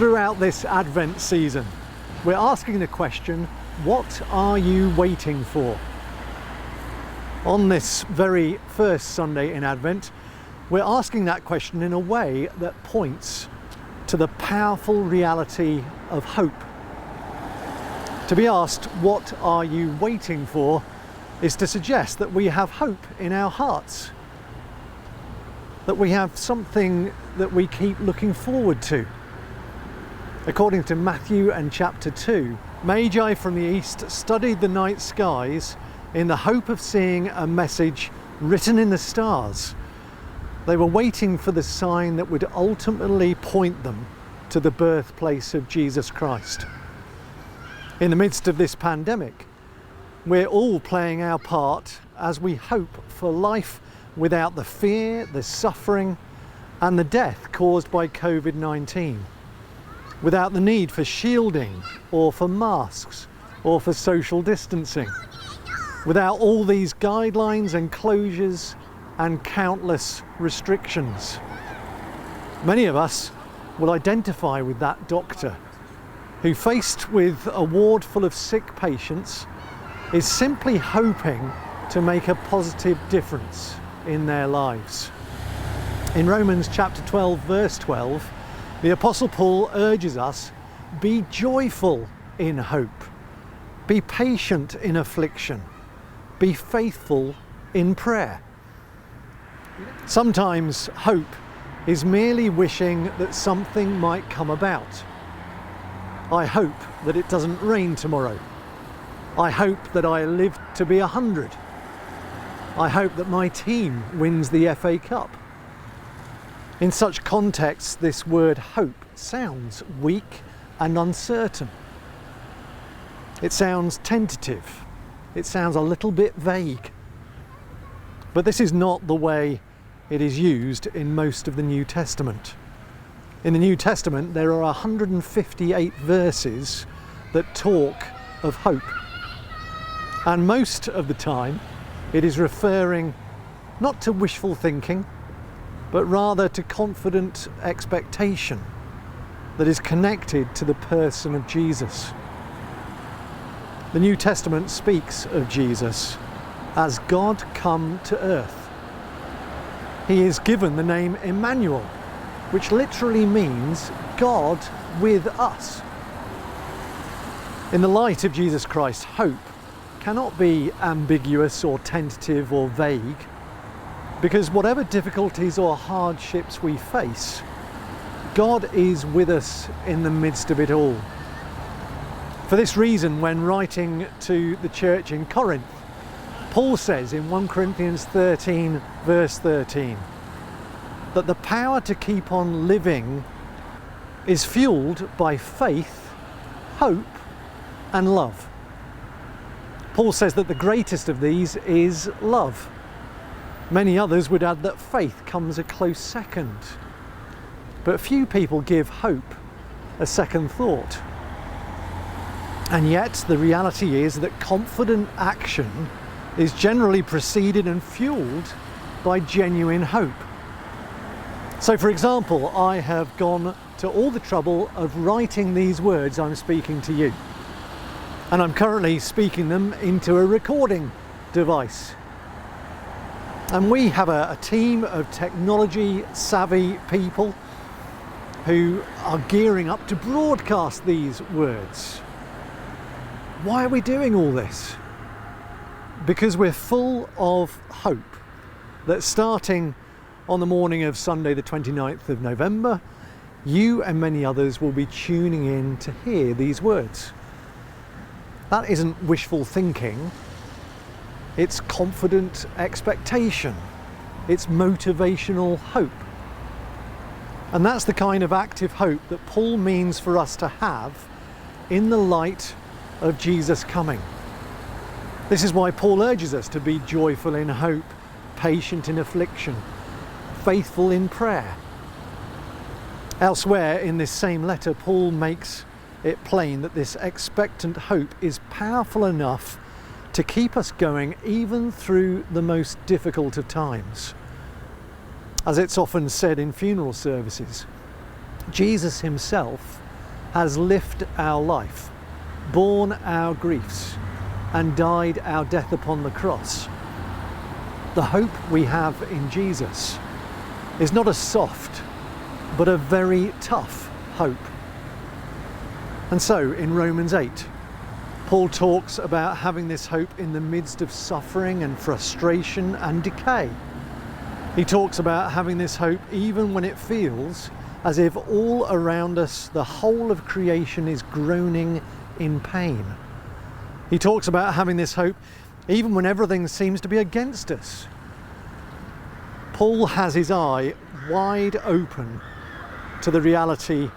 Throughout this Advent season, we're asking the question, what are you waiting for? On this very first Sunday in Advent, we're asking that question in a way that points to the powerful reality of hope. To be asked, what are you waiting for, is to suggest that we have hope in our hearts, that we have something that we keep looking forward to. According to Matthew and chapter 2, Magi from the east studied the night skies in the hope of seeing a message written in the stars. They were waiting for the sign that would ultimately point them to the birthplace of Jesus Christ. In the midst of this pandemic, we're all playing our part as we hope for life without the fear, the suffering, and the death caused by COVID-19. Without the need for shielding or for masks or for social distancing. Without all these guidelines and closures and countless restrictions. Many of us will identify with that doctor who, faced with a ward full of sick patients, is simply hoping to make a positive difference in their lives. In Romans chapter 12 verse 12, the Apostle Paul urges us, be joyful in hope, be patient in affliction, be faithful in prayer. Sometimes hope is merely wishing that something might come about. I hope that it doesn't rain tomorrow. I hope that I live to be 100. I hope that my team wins the FA Cup. In such contexts, this word hope sounds weak and uncertain. It sounds tentative. It sounds a little bit vague. But this is not the way it is used in most of the New Testament. In the New Testament, there are 158 verses that talk of hope. And most of the time, it is referring not to wishful thinking, but rather to confident expectation that is connected to the person of Jesus. The New Testament speaks of Jesus as God come to earth. He is given the name Emmanuel, which literally means God with us. In the light of Jesus Christ, hope cannot be ambiguous or tentative or vague, because whatever difficulties or hardships we face, God is with us in the midst of it all. For this reason, when writing to the church in Corinth, Paul says in 1 Corinthians 13 verse 13 that the power to keep on living is fueled by faith, hope and love. Paul says that the greatest of these is love. Many others would add that faith comes a close second. But few people give hope a second thought. And yet the reality is that confident action is generally preceded and fueled by genuine hope. So for example, I have gone to all the trouble of writing these words I'm speaking to you. And I'm currently speaking them into a recording device. And we have a team of technology savvy people who are gearing up to broadcast these words. Why are we doing all this? Because we're full of hope that starting on the morning of Sunday the 29th of November, you and many others will be tuning in to hear these words. That isn't wishful thinking. It's confident expectation. It's motivational hope. And that's the kind of active hope that Paul means for us to have in the light of Jesus coming. This is why Paul urges us to be joyful in hope, patient in affliction, faithful in prayer. Elsewhere in this same letter, Paul makes it plain that this expectant hope is powerful enough to keep us going even through the most difficult of times. As it's often said in funeral services, Jesus himself has lived our life, borne our griefs, and died our death upon the cross. The hope we have in Jesus is not a soft, but a very tough hope. And so in Romans 8, Paul talks about having this hope in the midst of suffering and frustration and decay. He talks about having this hope even when it feels as if all around us, the whole of creation is groaning in pain. He talks about having this hope even when everything seems to be against us. Paul has his eye wide open to the reality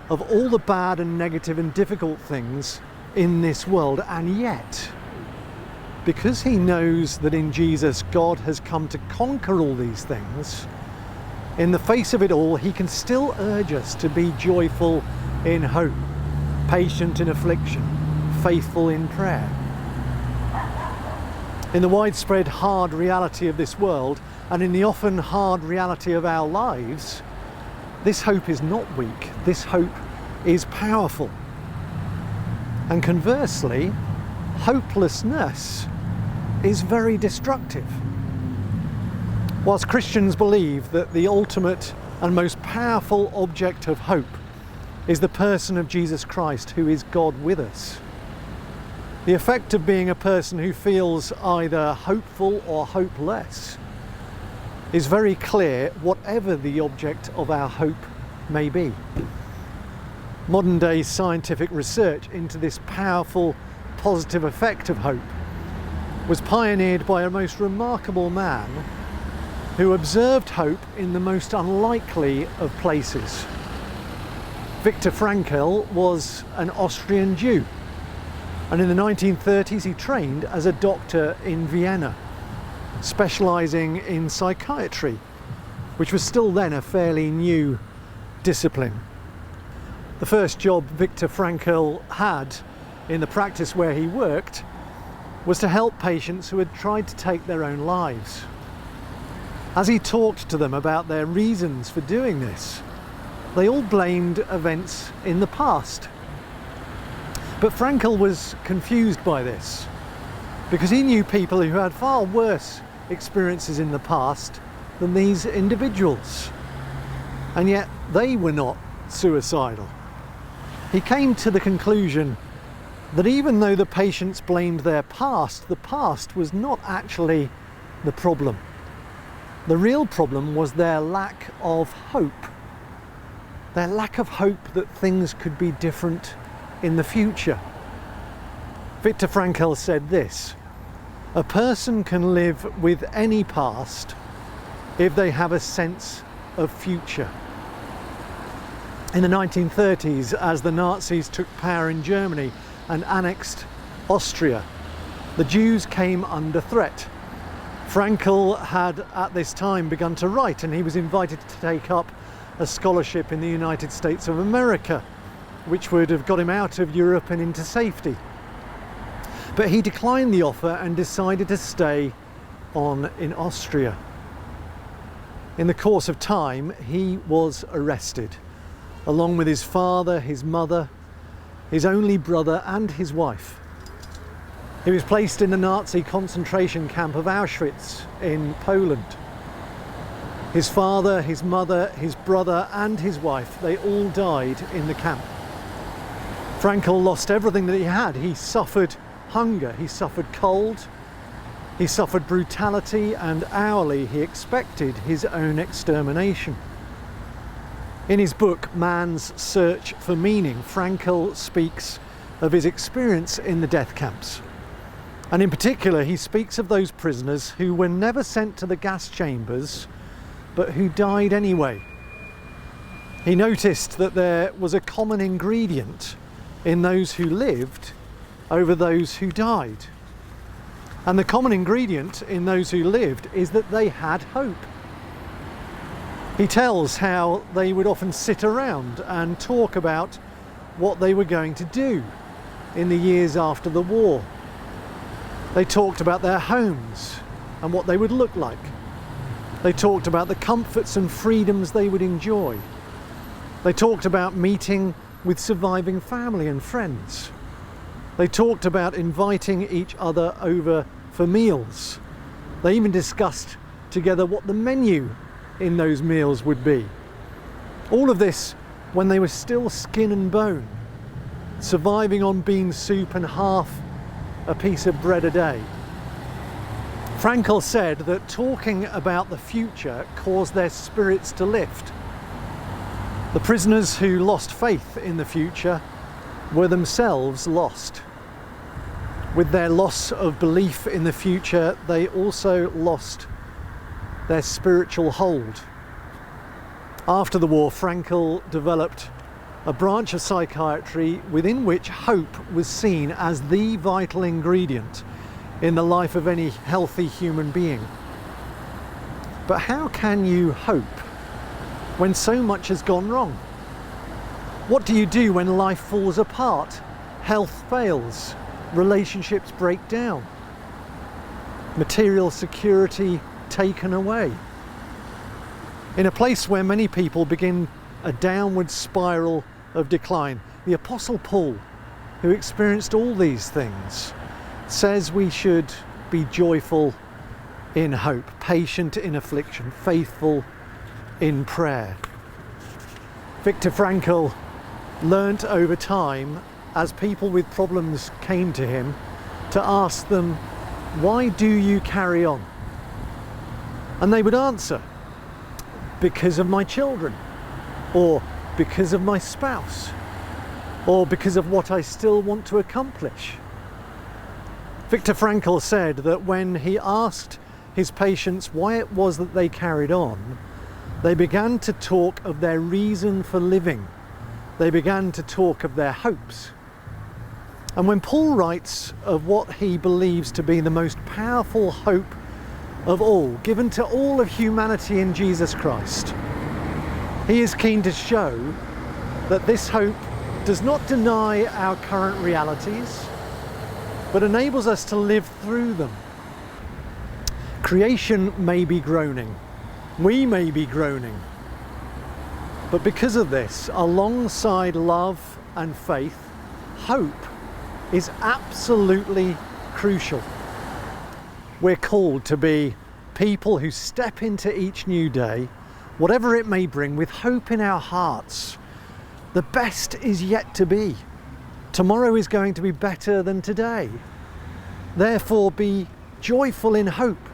of all the bad and negative and difficult things in this world, and yet, because he knows that in Jesus God has come to conquer all these things, in the face of it all, he can still urge us to be joyful in hope, patient in affliction, faithful in prayer. In the widespread hard reality of this world, and in the often hard reality of our lives, this hope is not weak, this hope is powerful. And conversely, hopelessness is very destructive. Whilst Christians believe that the ultimate and most powerful object of hope is the person of Jesus Christ, who is God with us, the effect of being a person who feels either hopeful or hopeless is very clear, whatever the object of our hope may be. Modern day scientific research into this powerful positive effect of hope was pioneered by a most remarkable man who observed hope in the most unlikely of places. Viktor Frankl was an Austrian Jew, and in the 1930s he trained as a doctor in Vienna, specialising in psychiatry, which was still then a fairly new discipline. The first job Viktor Frankl had in the practice where he worked was to help patients who had tried to take their own lives. As he talked to them about their reasons for doing this, they all blamed events in the past. But Frankl was confused by this, because he knew people who had far worse experiences in the past than these individuals, and yet they were not suicidal. He came to the conclusion that even though the patients blamed their past, the past was not actually the problem. The real problem was their lack of hope. Their lack of hope that things could be different in the future. Viktor Frankl said this: a person can live with any past if they have a sense of future. In the 1930s, as the Nazis took power in Germany and annexed Austria, the Jews came under threat. Frankl had at this time begun to write, and he was invited to take up a scholarship in the United States of America, which would have got him out of Europe and into safety. But he declined the offer and decided to stay on in Austria. In the course of time, he was arrested, along with his father, his mother, his only brother and his wife. He was placed in the Nazi concentration camp of Auschwitz in Poland. His father, his mother, his brother and his wife, they all died in the camp. Frankl lost everything that he had. He suffered hunger, he suffered cold, he suffered brutality, and hourly he expected his own extermination. In his book, Man's Search for Meaning, Frankl speaks of his experience in the death camps. And in particular, he speaks of those prisoners who were never sent to the gas chambers, but who died anyway. He noticed that there was a common ingredient in those who lived over those who died. And the common ingredient in those who lived is that they had hope. He tells how they would often sit around and talk about what they were going to do in the years after the war. They talked about their homes and what they would look like. They talked about the comforts and freedoms they would enjoy. They talked about meeting with surviving family and friends. They talked about inviting each other over for meals. They even discussed together what the menu in those meals would be. All of this when they were still skin and bone, surviving on bean soup and half a piece of bread a day. Frankl said that talking about the future caused their spirits to lift. The prisoners who lost faith in the future were themselves lost. With their loss of belief in the future, they also lost their spiritual hold. After the war, Frankl developed a branch of psychiatry within which hope was seen as the vital ingredient in the life of any healthy human being. But how can you hope when so much has gone wrong? What do you do when life falls apart, health fails, relationships break down, material security taken away? In a place where many people begin a downward spiral of decline, the Apostle Paul, who experienced all these things, says we should be joyful in hope, patient in affliction, faithful in prayer. Viktor Frankl learnt over time, as people with problems came to him, to ask them, "Why do you carry on?" And they would answer, "Because of my children," or "because of my spouse," or "because of what I still want to accomplish." Viktor Frankl said that when he asked his patients why it was that they carried on, they began to talk of their reason for living. They began to talk of their hopes. And when Paul writes of what he believes to be the most powerful hope of all, given to all of humanity in Jesus Christ, he is keen to show that this hope does not deny our current realities, but enables us to live through them. Creation may be groaning, we may be groaning, but because of this, alongside love and faith, hope is absolutely crucial. We're called to be people who step into each new day, whatever it may bring, with hope in our hearts. The best is yet to be. Tomorrow is going to be better than today. Therefore, be joyful in hope,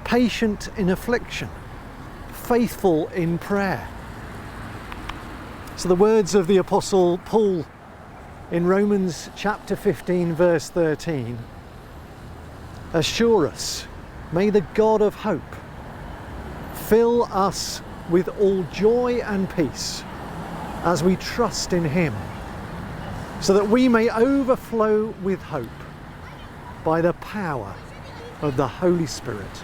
patient in affliction, faithful in prayer. So the words of the Apostle Paul in Romans chapter 15, verse 13, assure us, may the God of hope fill us with all joy and peace as we trust in him, so that we may overflow with hope by the power of the Holy Spirit.